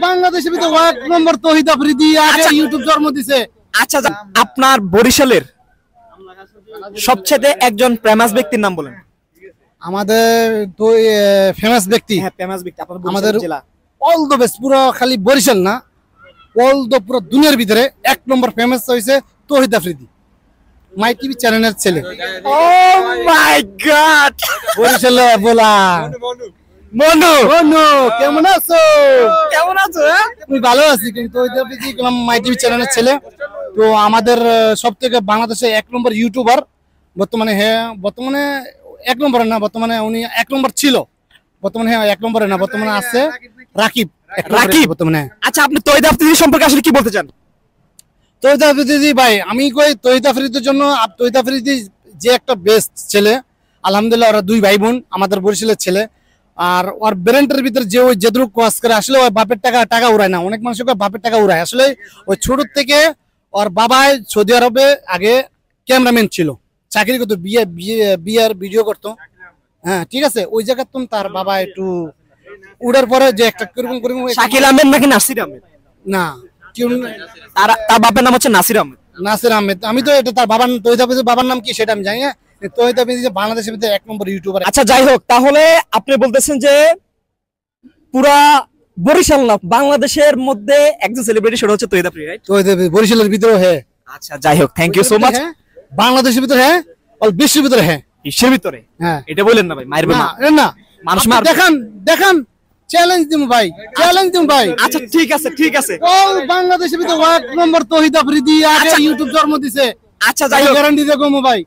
বাংলাদেশের ভিতরে এক নম্বর তৌহিদ আফ্রিদি আগে ইউটিউব জন্ম দিছে। আচ্ছা, আপনার বরিশালের সবচেয়ে একজন ফেমাস ব্যক্তির নাম বলেন। আমাদের তো ফেমাস ব্যক্তি, হ্যাঁ ফেমাস ব্যক্তি আপনাদের আমাদের জেলা। অল দ্য বেস্ট, পুরো খালি বরিশাল না, অল দ্য পুরো দুনিয়ার ভিতরে এক নম্বর ফেমাস হয়েছে তৌহিদ আফ্রিদি, মাই টিভি চ্যানেলের ছেলে। ও মাই গড, বরিশালে বলা মনু মনু কেমন আছো? কেমন আছো? আমি ভালো আছি, কিন্তু তৌহিদ আফ্রিদি মাই টিভি চ্যানেলের ছেলে। তো আমাদের সব থেকে বাংলাদেশে এক নম্বর ইউটিউবার বর্তমানে। হ্যাঁ বর্তমানে এক নম্বরে না, বর্তমানে উনি এক নম্বর ছিল, বর্তমানে হ্যাঁ এক নম্বরে না, বর্তমানে আছে রাকিব। রাকিব বর্তমানে। আচ্ছা, আপনি তৌহিদ আফ্রিদি সম্পর্কে আসলে কি বলতে চান? তৌহিদ আফ্রিদি ভাই, আমি কই তৌহিদ আফ্রিদির জন্য, তৌহিদ আফ্রিদি যে একটা বেস্ট ছেলে, আলহামদুলিল্লাহ। ওরা দুই ভাই বোন, আমাদের বরিশালের ছেলে। আর ওর ব্রেন্টের ভিতরে যে ওই যেদুর কাজ করে, আসলে ওই বাপের টাকা উড়ায় না। অনেক মানুষ বাপের টাকা উড়ায়, আসলে ওই ছোট থেকে ওর বাবাই সৌদি আরবে আগে ক্যামেরাম্যান ছিল, চাকরি করতো, বিয়ের ভিডিও করতো। হ্যাঁ ঠিক আছে, ওই জায়গায় তার বাবা একটু উড়ার পরে যে একটা শাকিল আহমেদ নাকি নাসির আহমেদ? না, তার বাপের নাম হচ্ছে নাসির আহমেদ। নাসির আহমেদ। আমি তো এটা তার বাবার, তৌহিদ আফ্রিদির বাবার নাম কি সেটা আমি জানি না। তৌহিদ আফ্রিদি বাংলাদেশের মধ্যে এক নম্বর ইউটিউবার। আচ্ছা যাই হোক, তাহলে আপনি বলতেছেন যে পুরা বরিশাল না, বাংলাদেশের মধ্যে একজন সেলিব্রিটি, সেটা হচ্ছে তৌহিদ আফ্রিদি, রাইট? তৌহিদ আফ্রিদি বরিশালের ভিতরে। হ্যাঁ আচ্ছা যাই হোক, থ্যাংক ইউ সো মাচ। বাংলাদেশের ভিতরে হ্যাঁ, অল বিশ্বের ভিতরে হ্যাঁ, বিশ্বের ভিতরে হ্যাঁ। এটা বলেন না ভাই, মারবেন না না, মানুষ আপনি দেখান চ্যালেঞ্জ দিম ভাই, চ্যালেঞ্জ দিম ভাই। আচ্ছা ঠিক আছে, ঠিক আছে। অল বাংলাদেশের ভিতরে এক নম্বর তৌহিদ আফ্রিদি আগে ইউটিউব জন্ম দিছে। আচ্ছা যাই হোক, গ্যারান্টি দেখো ভাই।